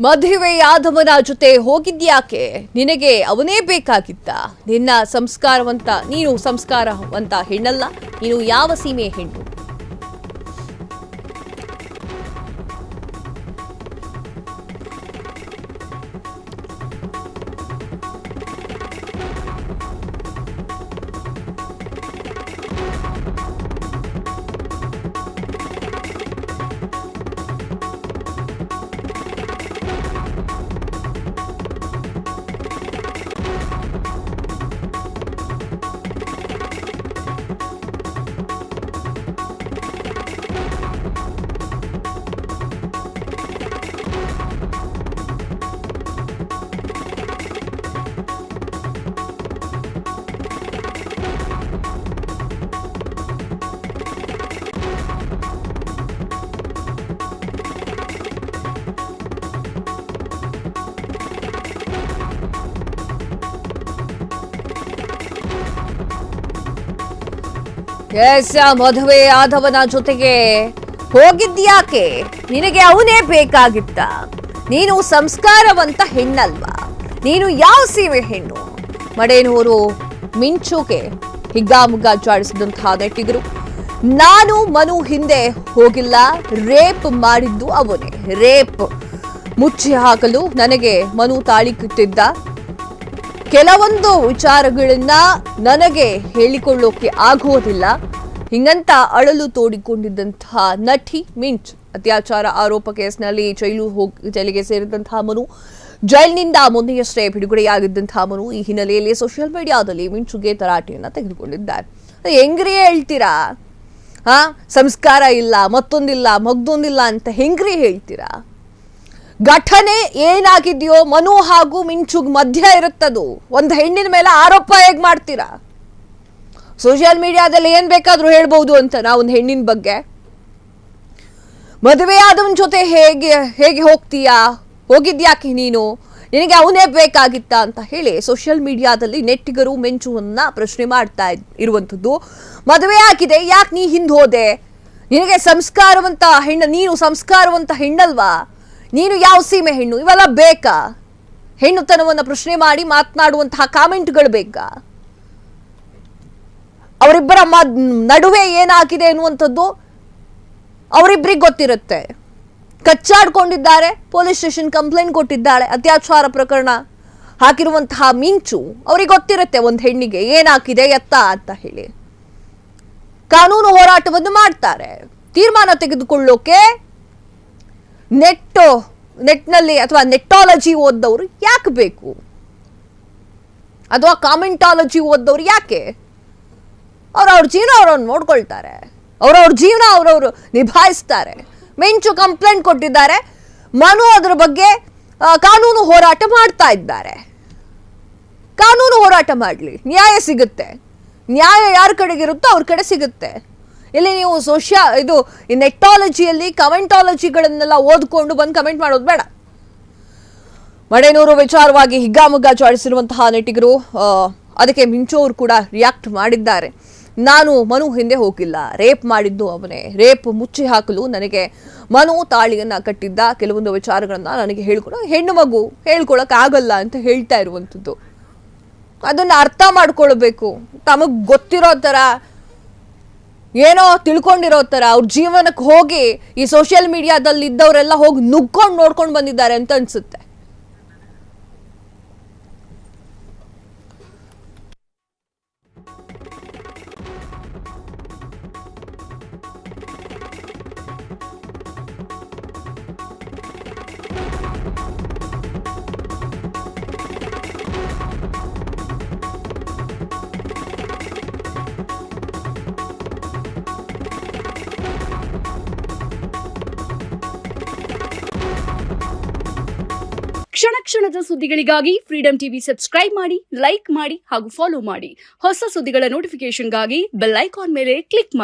ಮದುವೆಯಾದವನ ಜೊತೆ ಹೋಗಿದ್ಯಾಕೆ? ನಿನಗೆ ಅವನೇ ಬೇಕಾಗಿತ್ತ? ನೀನು ಸಂಸ್ಕಾರವಂತ ಹೆಣ್ಣಲ್ಲ, ನೀನು ಯಾವ ಸೀಮೆ ಹೆಣ್ಣು? ಮದುವೆ ಆದವನ ಜೊತೆಗೆ ಹೋಗಿದ್ಯಾಕೆ? ನಿನಗೆ ಅವನೇ ಬೇಕಾಗಿತ್ತ? ನೀನು ಸಂಸ್ಕಾರವಂತ ಹೆಣ್ಣಲ್ವಾ? ನೀನು ಯಾವ ಸೀಮೆ ಹೆಣ್ಣು? ಮಡೇನೂರು ಮಿಂಚುಗೆ ಹಿಗ್ಗಾಮುಗ್ಗಾ ಜಾಡಿಸಿದಂತಹ ನೆಟ್ಟಿಗರು. ನಾನು ಮನು ಹಿಂದೆ ಹೋಗಿಲ್ಲ, ರೇಪ್ ಮಾಡಿದ್ದು ಅವನೇ. ರೇಪ್ ಮುಚ್ಚಿ ಹಾಕಲು ನನಗೆ ಮನು ತಾಳಿ ಕಟ್ಟಿದ್ದ. ಕೆಲವೊಂದು ವಿಚಾರಗಳನ್ನ ನನಗೆ ಹೇಳಿಕೊಳ್ಳೋಕೆ ಆಗೋದಿಲ್ಲ, ಹಿಂಗಂತ ಅಳಲು ತೋಡಿಕೊಂಡಿದ್ದಂತಹ ನಟಿ ಮಿಂಚ್. ಅತ್ಯಾಚಾರ ಆರೋಪ ಕೇಸ್ನಲ್ಲಿ ಜೈಲಿಗೆ ಸೇರಿದಂತಹ ಮನು, ಜೈಲಿನಿಂದ ಮೊನ್ನೆಯಷ್ಟೇ ಬಿಡುಗಡೆಯಾಗಿದ್ದಂತಹ ಮನು ಈ ಹಿನ್ನೆಲೆಯಲ್ಲಿ ಸೋಷಿಯಲ್ ಮೀಡಿಯಾದಲ್ಲಿ ಮಿಂಚುಗೆ ತರಾಟೆಯನ್ನ ತೆಗೆದುಕೊಂಡಿದ್ದಾರೆ. ಹೆಂಗ್ರಿ ಹೇಳ್ತೀರಾ? ಸಂಸ್ಕಾರ ಇಲ್ಲ, ಮತ್ತೊಂದಿಲ್ಲ, ಮಗ್ದೊಂದಿಲ್ಲ ಅಂತ ಹೆಂಗ್ರಿ ಹೇಳ್ತೀರಾ? ಘಟನೆ ಏನಾಗಿದೆಯೋ ಮನು ಹಾಗೂ ಮಿಂಚುಗ್ ಮಧ್ಯ ಇರುತ್ತದು. ಒಂದು ಹೆಣ್ಣಿನ ಮೇಲೆ ಆರೋಪ ಹೇಗ್ ಮಾಡ್ತೀರಾ? ಸೋಷಿಯಲ್ ಮೀಡಿಯಾದಲ್ಲಿ ಏನ್ ಬೇಕಾದ್ರೂ ಹೇಳ್ಬಹುದು ಅಂತ ನಾವು ಒಂದು ಹೆಣ್ಣಿನ ಬಗ್ಗೆ. ಮದುವೆ ಆದವನ ಜೊತೆ ಹೇಗೆ ಹೋಗ್ತೀಯಾ? ಹೋಗಿದ್ಯಾಕೆ ನೀನು? ನಿನಗೆ ಅವನೇ ಬೇಕಾಗಿತ್ತ ಅಂತ ಹೇಳಿ ಸೋಷಿಯಲ್ ಮೀಡಿಯಾದಲ್ಲಿ ನೆಟ್ಟಿಗರು ಮಿಂಚುವನ್ನ ಪ್ರಶ್ನೆ ಮಾಡ್ತಾ ಇರುವಂತದ್ದು. ಮದುವೆ ಆಗಿದೆ, ಯಾಕೆ ನೀ ಹಿಂದೆ ಹೋದೆ? ನಿನಗೆ ನೀನು ಸಂಸ್ಕಾರವಂತ ಹೆಣ್ಣಲ್ವಾ? ನೀನು ಯಾವ ಸೀಮೆ ಹೆಣ್ಣು? ಇವೆಲ್ಲ ಬೇಕಾ? ಹೆಣ್ಣುತನವನ್ನ ಪ್ರಶ್ನೆ ಮಾಡಿ ಮಾತನಾಡುವಂತಹ ಕಾಮೆಂಟ್ಗಳು ಬೇಕಾ? ಅವರಿಬ್ಬರ ನಡುವೆ ಏನಾಗಿದೆ ಅನ್ನುವಂಥದ್ದು ಅವರಿಬ್ಬರಿಗೆ ಗೊತ್ತಿರುತ್ತೆ. ಕಚ್ಚಾಡ್ಕೊಂಡಿದ್ದಾರೆ, ಪೊಲೀಸ್ ಸ್ಟೇಷನ್ ಕಂಪ್ಲೇಂಟ್ ಕೊಟ್ಟಿದ್ದಾಳೆ. ಅತ್ಯಾಚಾರ ಪ್ರಕರಣ ಹಾಕಿರುವಂತಹ ಮಿಂಚು ಅವ್ರಿಗೆ ಗೊತ್ತಿರುತ್ತೆ ಒಂದು ಹೆಣ್ಣಿಗೆ ಏನಾಗಿದೆ ಎತ್ತ ಅಂತ ಹೇಳಿ. ಕಾನೂನು ಹೋರಾಟವನ್ನು ಮಾಡ್ತಾರೆ. ತೀರ್ಮಾನ ತೆಗೆದುಕೊಳ್ಳೋಕೆ ನೆಟ್ನಲ್ಲಿ ಅಥವಾ ನೆಟ್ಟಾಲಜಿ ಓದ್ದವರು ಯಾಕೆ ಬೇಕು? ಅಥವಾ ಕಾಮೆಂಟಾಲಜಿ ಓದ್ದವ್ರು ಯಾಕೆ? ಅವ್ರವ್ರ ಜೀವನ ಅವ್ರವ್ರು ನೋಡ್ಕೊಳ್ತಾರೆ, ಅವ್ರವ್ರ ಜೀವನ ಅವ್ರವ್ರು ನಿಭಾಯಿಸ್ತಾರೆ. ಮಿಂಚು ಕಂಪ್ಲೇಂಟ್ ಕೊಟ್ಟಿದ್ದಾರೆ, ಮನು ಅದ್ರ ಬಗ್ಗೆ ಕಾನೂನು ಹೋರಾಟ ಮಾಡ್ತಾ ಇದ್ದಾರೆ. ಕಾನೂನು ಹೋರಾಟ ಮಾಡಲಿ, ನ್ಯಾಯ ಸಿಗುತ್ತೆ. ನ್ಯಾಯ ಯಾರ ಕಡೆಗಿರುತ್ತೋ ಅವ್ರ ಕಡೆ ಸಿಗುತ್ತೆ. ಇಲ್ಲಿ ನೀವು ಈ ನೆಟ್ಟಾಲಜಿಯಲ್ಲಿ ಕಮೆಂಟಾಲಜಿಗಳನ್ನೆಲ್ಲ ಓದ್ಕೊಂಡು ಬಂದು ಕಮೆಂಟ್ ಮಾಡೋದು ಬೇಡ. ಮಡೇನೂರು ವಿಚಾರವಾಗಿ ಹಿಗ್ಗಾಮುಗ್ಗಾ ಜಾಡಿಸಿರುವಂತಹ ನೆಟ್ಟಿಗರು, ಅದಕ್ಕೆ ಮಿಂಚು ಅವರು ಕೂಡ ರಿಯಾಕ್ಟ್ ಮಾಡಿದ್ದಾರೆ. ನಾನು ಮನು ಹಿಂದೆ ಹೋಗಿಲ್ಲ, ರೇಪ್ ಮಾಡಿದ್ದು ಅವನೇ. ರೇಪ್ ಮುಚ್ಚಿ ಹಾಕಲು ನನಗೆ ಮನು ತಾಳಿಯನ್ನ ಕಟ್ಟಿದ್ದ. ಕೆಲವೊಂದು ವಿಚಾರಗಳನ್ನ ನನಗೆ ಹೆಣ್ಣು ಮಗು ಹೇಳ್ಕೊಳಕ್ ಆಗಲ್ಲ ಅಂತ ಹೇಳ್ತಾ ಇರುವಂತದ್ದು. ಅದನ್ನ ಅರ್ಥ ಮಾಡ್ಕೊಳ್ಬೇಕು. ತಮಗ್ ಗೊತ್ತಿರೋ ತರ, ಏನೋ ತಿಳ್ಕೊಂಡಿರೋ ತರ ಅವ್ರ ಜೀವನಕ್ಕೆ ಹೋಗಿ ಈ ಸೋಷಿಯಲ್ ಮೀಡಿಯಾದಲ್ಲಿ ಇದ್ದವರೆಲ್ಲ ಹೋಗಿ ನುಗ್ಕೊಂಡು ನೋಡ್ಕೊಂಡು ಬಂದಿದ್ದಾರೆ ಅಂತ ಅನ್ಸುತ್ತೆ. ಕ್ಷಣ ಕ್ಷಣದ ಸುದ್ದಿಗಳಿಗಾಗಿ ಫ್ರೀಡಂ ಟಿವಿ ಸಬ್ಸ್ಕ್ರೈಬ್ ಮಾಡಿ, ಲೈಕ್ ಮಾಡಿ ಹಾಗೂ ಫಾಲೋ ಮಾಡಿ. ಹೊಸ ಸುದ್ದಿಗಳ ನೋಟಿಫಿಕೇಶನ್ಗಾಗಿ ಬೆಲ್ ಐಕಾನ್ ಮೇಲೆ ಕ್ಲಿಕ್ ಮಾಡಿ.